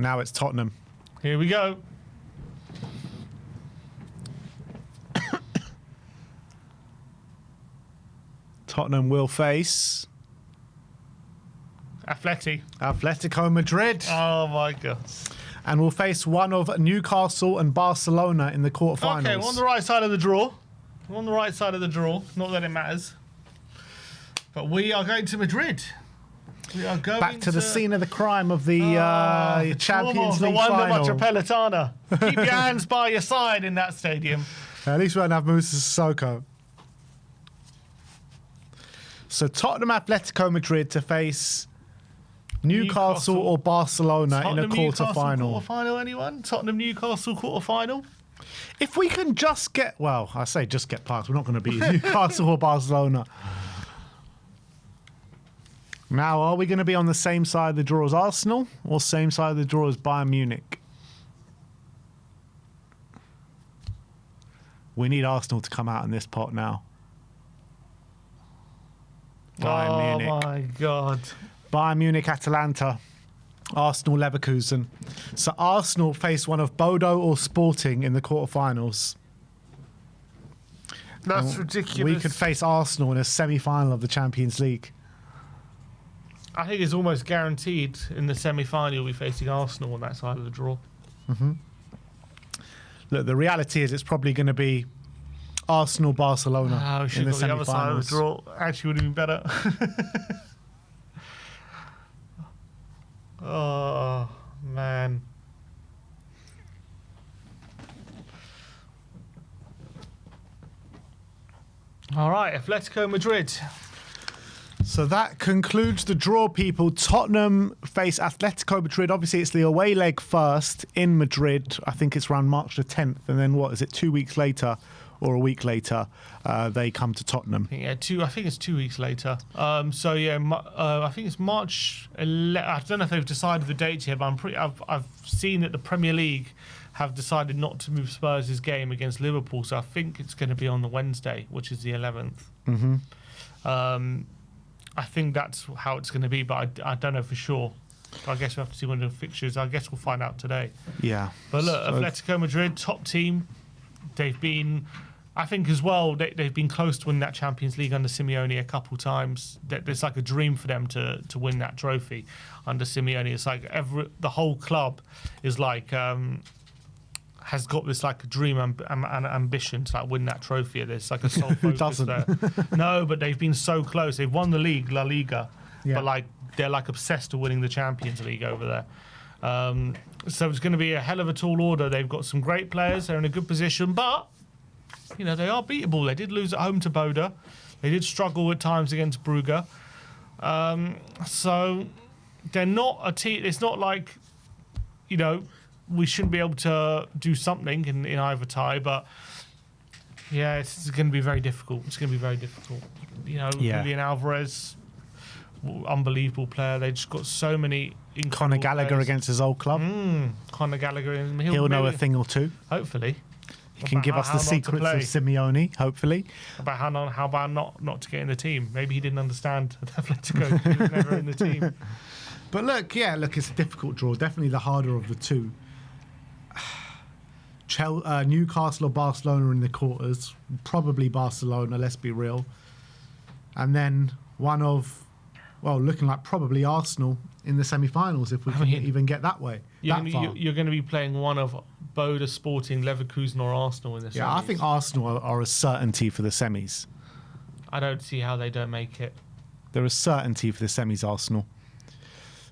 Now it's Tottenham. Here we go. Tottenham will face Atletico Madrid. Oh my God. And we'll face one of Newcastle and Barcelona in the quarterfinals. Okay, we're on the right side of the draw. We're on the right side of the draw. Not that it matters. But we are going to Madrid. We are going back to the scene of the crime of the Champions League the one final. that Metropolitana. Keep your hands by your side in that stadium. At least we won't have Moussa Sissoko. So Tottenham Atletico Madrid to face Newcastle or Barcelona in a quarter-final. Quarter-final, anyone? Tottenham Newcastle quarter-final? If we can just get, well, I say just get past. We're not going to beat Newcastle or Barcelona. Now, are we going to be on the same side of the draw as Arsenal or same side of the draw as Bayern Munich? We need Arsenal to come out in this pot now. Bayern Munich. Oh, my God. Bayern Munich, Atalanta. Arsenal, Leverkusen. So Arsenal face one of Bodo or Sporting in the quarterfinals. That's ridiculous. We could face Arsenal in a semi-final of the Champions League. I think it's almost guaranteed in the semi-final you'll be facing Arsenal on that side of the draw. Mm-hmm. Look, the reality is it's probably going to be Arsenal, Barcelona in the semi-finals. The other side of the draw actually would have been better. Oh, man. All right, Atletico Madrid. So that concludes the draw, people. Tottenham face Atletico Madrid. Obviously, it's the away leg first in Madrid. I think it's around March the 10th. And then what is it, 2 weeks later or a week later, they come to Tottenham. Yeah, I think it's 2 weeks later. So yeah, I think it's March 11th. I don't know if they've decided the dates yet, but I've seen that the Premier League have decided not to move Spurs' game against Liverpool. So I think it's going to be on the Wednesday, which is the 11th. Mm-hmm. I think that's how it's going to be, but I don't know for sure. I guess we'll have to see when the fixtures. I guess we'll find out today. Yeah. But look, Atletico Madrid, top team. They've been, I think as well, they've been close to winning that Champions League under Simeone a couple times. It's like a dream for them to win that trophy under Simeone. It's like the whole club is like has got this like a dream and ambition to like win that trophy. There's like a sole focus there. No, but they've been so close. They've won the league, La Liga, but like they're like obsessed with winning the Champions League over there. So it's going to be a hell of a tall order. They've got some great players. They're in a good position, but you know they are beatable. They did lose at home to Bodo. They did struggle at times against Brugge. So they're not a team. It's not like, you know, we shouldn't be able to do something in either tie, but yeah, it's going to be very difficult. It's going to be very difficult. You know, Julian Alvarez, unbelievable player. They just got so many incredible Conor Gallagher players against his old club. Conor Gallagher. He'll know a thing or two. Hopefully. He can give us the secrets of Simeone, hopefully. About how about not to get in the team. Maybe he didn't understand Atletico. He was never in the team. But look, it's a difficult draw. Definitely the harder of the two. Newcastle or Barcelona in the quarters. Probably Barcelona, let's be real. And then looking like probably Arsenal in the semi-finals if we can even get that way. You're going to be playing one of Bodo, Sporting, Leverkusen or Arsenal in the semis. Yeah, I think Arsenal are a certainty for the semis. I don't see how they don't make it. They're a certainty for the semis, Arsenal.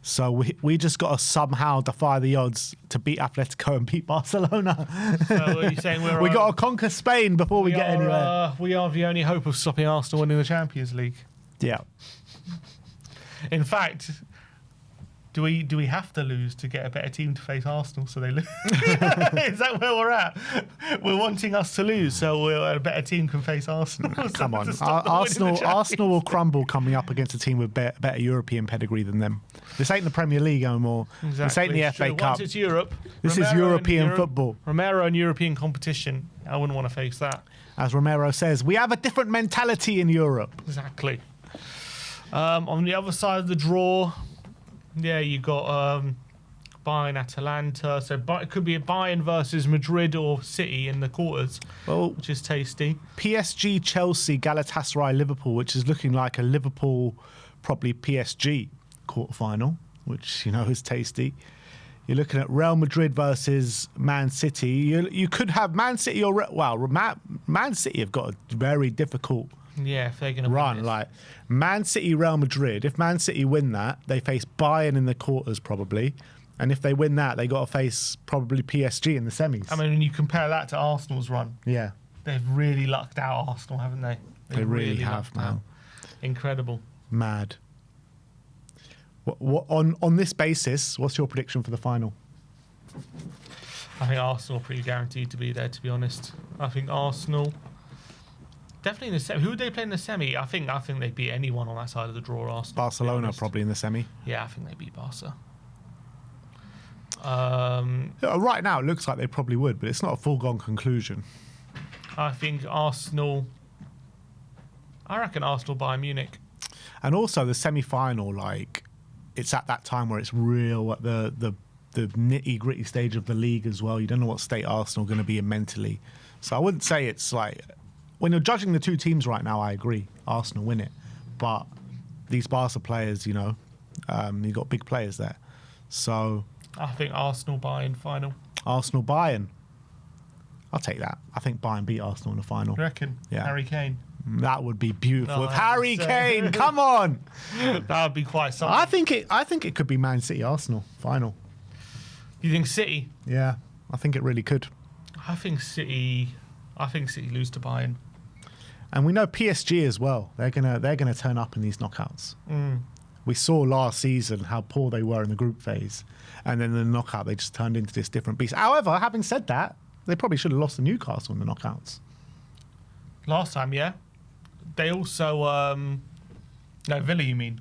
So we just got to somehow defy the odds to beat Atletico and beat Barcelona. So are you saying we got to conquer Spain before we get anywhere? We are the only hope of stopping Arsenal winning the Champions League. Yeah. In fact, do we have to lose to get a better team to face Arsenal so they lose? Is that where we're at? We're wanting us to lose so a better team can face Arsenal. Come on. Arsenal will crumble coming up against a team with better European pedigree than them. This ain't the Premier League anymore. Exactly. This ain't the FA Cup. Once it's Europe. This is European football. Romero and European competition. I wouldn't want to face that. As Romero says, we have a different mentality in Europe. Exactly. On the other side of the draw, yeah, you got Bayern, Atalanta. So it could be a Bayern versus Madrid or City in the quarters, which is tasty. PSG, Chelsea, Galatasaray, Liverpool, which is looking like a Liverpool, probably PSG quarterfinal, which, is tasty. You're looking at Real Madrid versus Man City. You could have Man City Man City have got a very difficult if they're going to run. Like Man City, Real Madrid. If Man City win that, they face Bayern in the quarters probably, and if they win that, they got to face probably PSG in the semis. I mean, when you compare that to Arsenal's run, they've really lucked out, Arsenal, haven't they? They really have, man. Out. Incredible. Mad. What, on this basis, what's your prediction for the final? I think Arsenal are pretty guaranteed to be there, to be honest. I think Arsenal definitely in the semi. Who would they play in the semi? I think they beat anyone on that side of the draw. Arsenal. Barcelona probably in the semi. Yeah, I think they beat Barca. Right now, it looks like they probably would, but it's not a foregone conclusion. I think Arsenal. I reckon Arsenal Bayern Munich. And also the semi-final, like, it's at that time where it's real at the nitty-gritty stage of the league as well. You don't know what state Arsenal are going to be in mentally. So I wouldn't say it's like... When you're judging the two teams right now, I agree. Arsenal win it. But these Barca players, you've got big players there. So... I think Arsenal-Bayern final. Arsenal-Bayern. I'll take that. I think Bayern beat Arsenal in the final. You reckon? Yeah. Harry Kane. That would be beautiful. If Harry Kane, come on. That would be quite something. I think it could be Man City Arsenal final. You think City? Yeah, I think it really could. I think City lose to Bayern. And we know PSG as well. They're gonna turn up in these knockouts. We saw last season how poor they were in the group phase, and then in the knockout they just turned into this different beast. However, having said that, they probably should have lost to Newcastle in the knockouts. Last time, yeah. They also, Villa, you mean?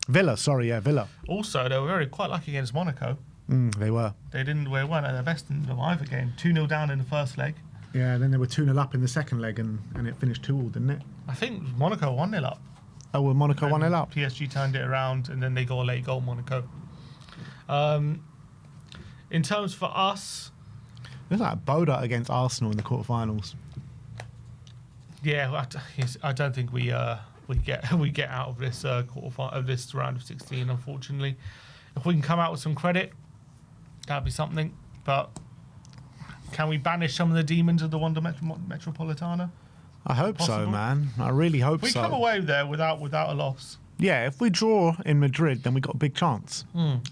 Villa, sorry, yeah, Villa. Also, they were quite lucky against Monaco. They were. They weren't at their best in either game. 2-0 down in the first leg. Yeah, then they were 2-0 up in the second leg, and it finished 2-2, didn't it? I think Monaco 1-0 up. Oh, well, Monaco 1-0 up. PSG turned it around, and then they got a late goal, Monaco. In terms for us... It was like Boda against Arsenal in the quarterfinals. Yeah, I don't think we get out of this of this round of 16. Unfortunately, if we can come out with some credit, that'd be something. But can we banish some of the demons of the Wanda Metropolitana? I hope so, man. I really hope so. We come away there without a loss. Yeah, if we draw in Madrid, then we got a big chance.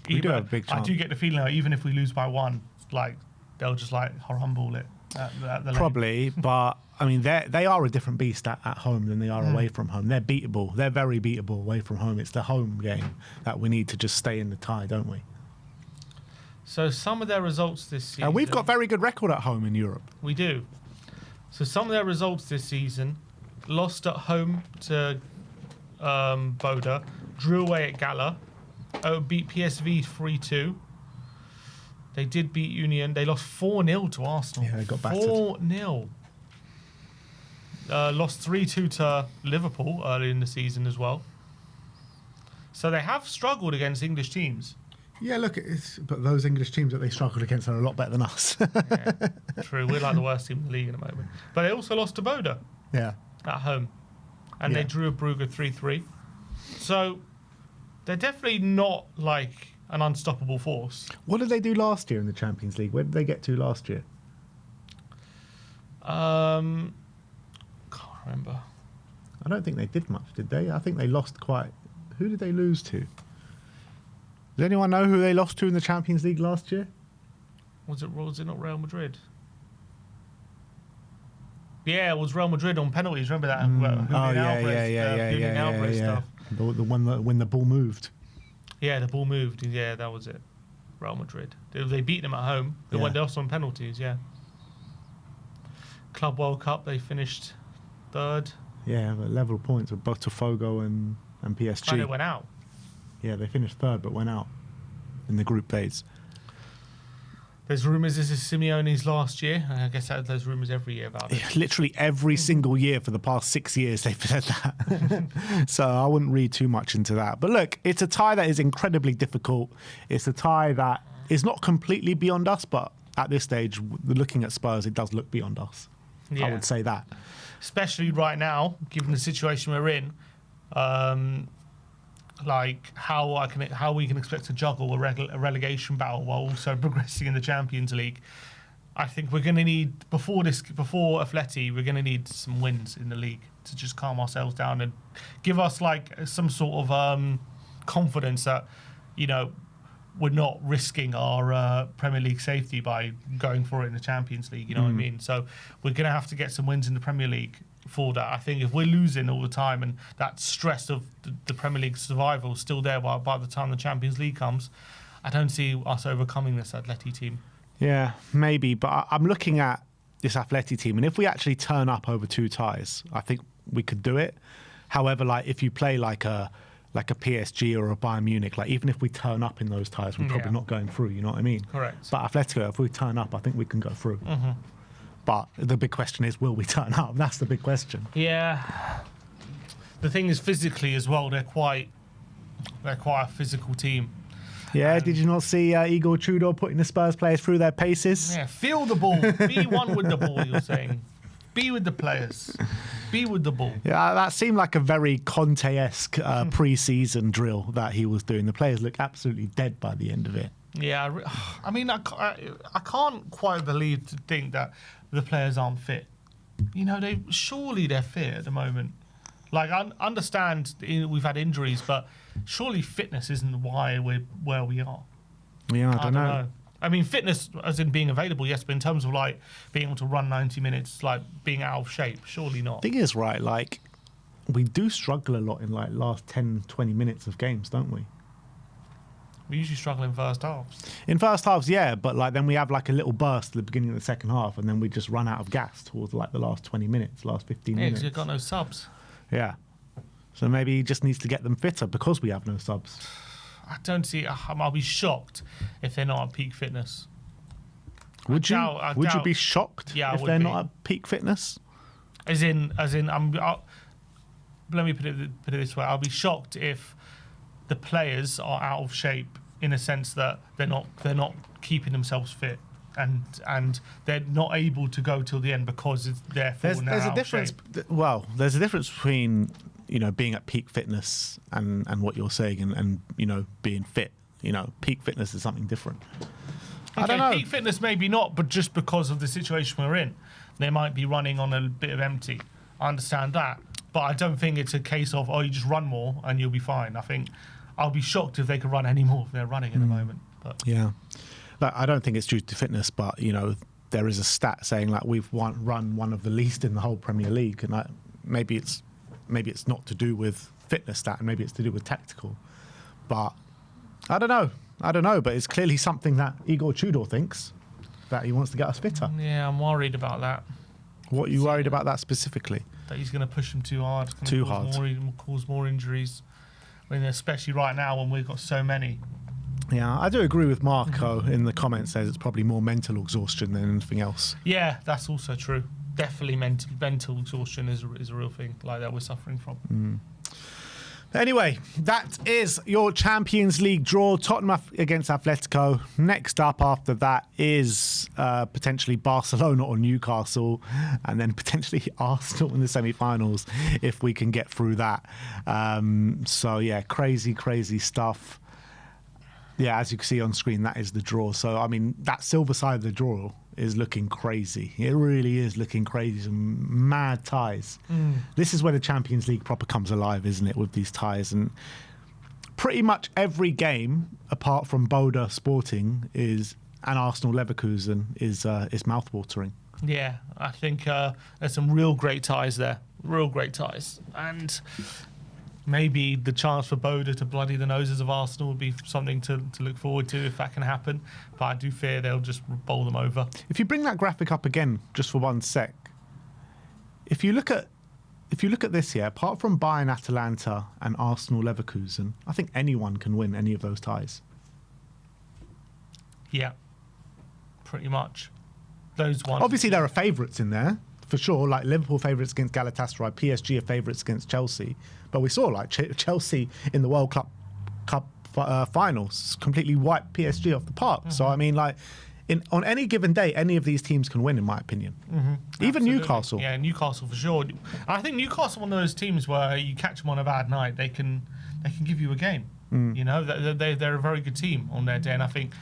We do have a big chance. I do get the feeling that even if we lose by one, like they'll just like humble it. At the probably, but I mean, they are a different beast at home than they are away from home. They're beatable. They're very beatable away from home. It's the home game that we need to just stay in the tie, don't we? So some of their results this season... And we've got very good record at home in Europe. We do. So some of their results this season, lost at home to Boda, drew away at Gala, beat PSV 3-2. They did beat Union. They lost 4-0 to Arsenal. Yeah, they got battered. 4-0. Lost 3-2 to Liverpool early in the season as well. So they have struggled against English teams. Yeah, look, but those English teams that they struggled against are a lot better than us. Yeah, true. We're like the worst team in the league at the moment. But they also lost to Boda. Yeah. At home. And they drew a Brugge 3-3. So they're definitely not like an unstoppable force. What did they do last year in the Champions League? Where did they get to last year? Can't remember. I don't think they did much, did they? I think they lost quite... Who did they lose to? Does anyone know who they lost to in the Champions League last year? Was it not Real Madrid? Yeah, it was Real Madrid on penalties. Remember that? Alvarez stuff. The one when the ball moved. Yeah, the ball moved. Yeah, that was it. Real Madrid. They beat them at home. They went off on penalties, yeah. Club World Cup, they finished third. Yeah, but level points with Botafogo and PSG. And they went out. Yeah, they finished third but went out in the group phase. There's rumours this is Simeone's last year. I guess there's rumours every year about it. Yeah, literally every single year for the past 6 years they've said that. So I wouldn't read too much into that. But look, it's a tie that is incredibly difficult. It's a tie that is not completely beyond us, but at this stage, looking at Spurs, it does look beyond us. Yeah. I would say that. Especially right now, given the situation we're in, like how we can expect to juggle a relegation battle while also progressing in the Champions League. I think we're going to need before Atleti, we're going to need some wins in the league to just calm ourselves down and give us like some sort of confidence that, you know, we're not risking our Premier League safety by going for it in the Champions League. You know what I mean? So we're going to have to get some wins in the Premier League for that. I think if we're losing all the time and that stress of the Premier League survival is still there by the time the Champions League comes, I don't see us overcoming this Atleti team. Yeah, maybe. But I'm looking at this Atleti team, and if we actually turn up over 2 ties, I think we could do it. However, like if you play like a PSG or a Bayern Munich, like even if we turn up in those ties, we're probably not going through, you know what I mean? Correct. But Atletico, if we turn up, I think we can go through. But the big question is, will we turn up? That's the big question. Yeah. The thing is, physically as well, they're quite a physical team. Yeah, did you not see Igor Tudor putting the Spurs players through their paces? Yeah, feel the ball. Be one with the ball, you're saying. Be with the players. Be with the ball. Yeah, that seemed like a very Conte-esque pre-season drill that he was doing. The players look absolutely dead by the end of it. Yeah, I mean, I can't quite think that the players aren't fit. You know, surely they're fit at the moment. Like, I understand we've had injuries, but surely fitness isn't why we're where we are. Yeah, I don't know. I mean, fitness as in being available, yes, but in terms of like being able to run 90 minutes, like being out of shape, surely not. Thing is, right, like we do struggle a lot in like last 10, 20 minutes of games, don't we? We usually struggle in first halves. In first halves, yeah, but like then we have like a little burst at the beginning of the second half, and then we just run out of gas towards like the last 20 minutes, last 15 Yeah, minutes. because you've got no subs. Yeah. So maybe he just needs to get them fitter because we have no subs. I don't see. I'll be shocked if they're not at peak fitness. Would you? I Would you doubt- be shocked Yeah, I if would they're be. not at peak fitness? Let me put it this way: I'll be shocked if the players are out of shape in a sense that they're not keeping themselves fit. And they're not able to go till the end because they're falling There's out a difference. Well, there's a difference between being at peak fitness and what you're saying and being fit. Peak fitness is something different. I don't know. Peak fitness maybe not, but just because of the situation we're in, they might be running on a bit of empty. I understand that, but I don't think it's a case of you just run more and you'll be fine. I think I'll be shocked if they could run any more if they're running at the moment. But yeah. I don't think it's due to fitness, but there is a stat saying like we've run one of the least in the whole Premier League, and maybe it's not to do with fitness stat, and maybe it's to do with tactical. But I don't know. But it's clearly something that Igor Tudor thinks that he wants to get us fitter. yeah, I'm worried about that. What are you worried about that specifically? That he's going to push them too hard. It's Too gonna hard. Cause more injuries. I mean, especially right now when we've got so many. Yeah, I do agree with Marco in the comments. Says it's probably more mental exhaustion than anything else. Yeah, that's also true. Definitely mental exhaustion is a real thing like that we're suffering from. Anyway, that is your Champions League draw. Tottenham against Atletico. Next up after that is potentially Barcelona or Newcastle, and then potentially Arsenal in the semi-finals if we can get through that. So yeah, crazy stuff. Yeah, as you can see on screen, that is the draw. So, I mean, that silver side of the draw is looking crazy. It really is looking crazy. Some mad ties. This is where the Champions League proper comes alive, isn't it, with these ties? And pretty much every game, apart from Boda Sporting, and Arsenal Leverkusen, is mouthwatering. Yeah, I think there's some real great ties there. Real great ties. And maybe the chance for Boda to bloody the noses of Arsenal would be something to look forward to if that can happen. But I do fear they'll just bowl them over. If you bring that graphic up again, just for 1 sec, if you look at this here, apart from Bayern Atalanta and Arsenal Leverkusen, I think anyone can win any of those ties. Yeah, pretty much. Those ones. Obviously, there are favourites in there, for sure, like Liverpool favourites against Galatasaray, PSG are favourites against Chelsea. But we saw like Chelsea in the World Cup finals, completely wiped PSG off the park. So I mean, like, on any given day, any of these teams can win, in my opinion. Even Absolutely. Newcastle. Yeah, Newcastle for sure. I think Newcastle, one of those teams where you catch them on a bad night, they can give you a game. You know, they're a very good team on their day, and I think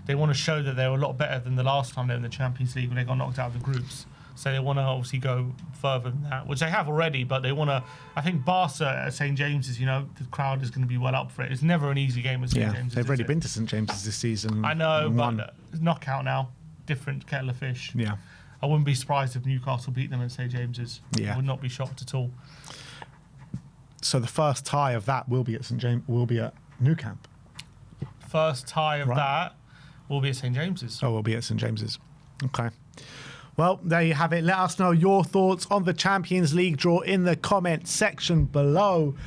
they want to show that they're a lot better than the last time they were in the Champions League when they got knocked out of the groups. So they want to obviously go further than that, which they have already, but they want to. I think Barca at St James's, you know, the crowd is going to be well up for it. It's never an easy game at St James's. They've already been to St James's this season. I know, won. but it's knockout now, different kettle of fish. Yeah. I wouldn't be surprised if Newcastle beat them at St James's. Yeah. I would not be shocked at all. So the first tie of that will be at Nou Camp. First tie of that will be at St James's. Oh, will be at St James's. Okay. Well, there you have it. Let us know your thoughts on the Champions League draw in the comment section below.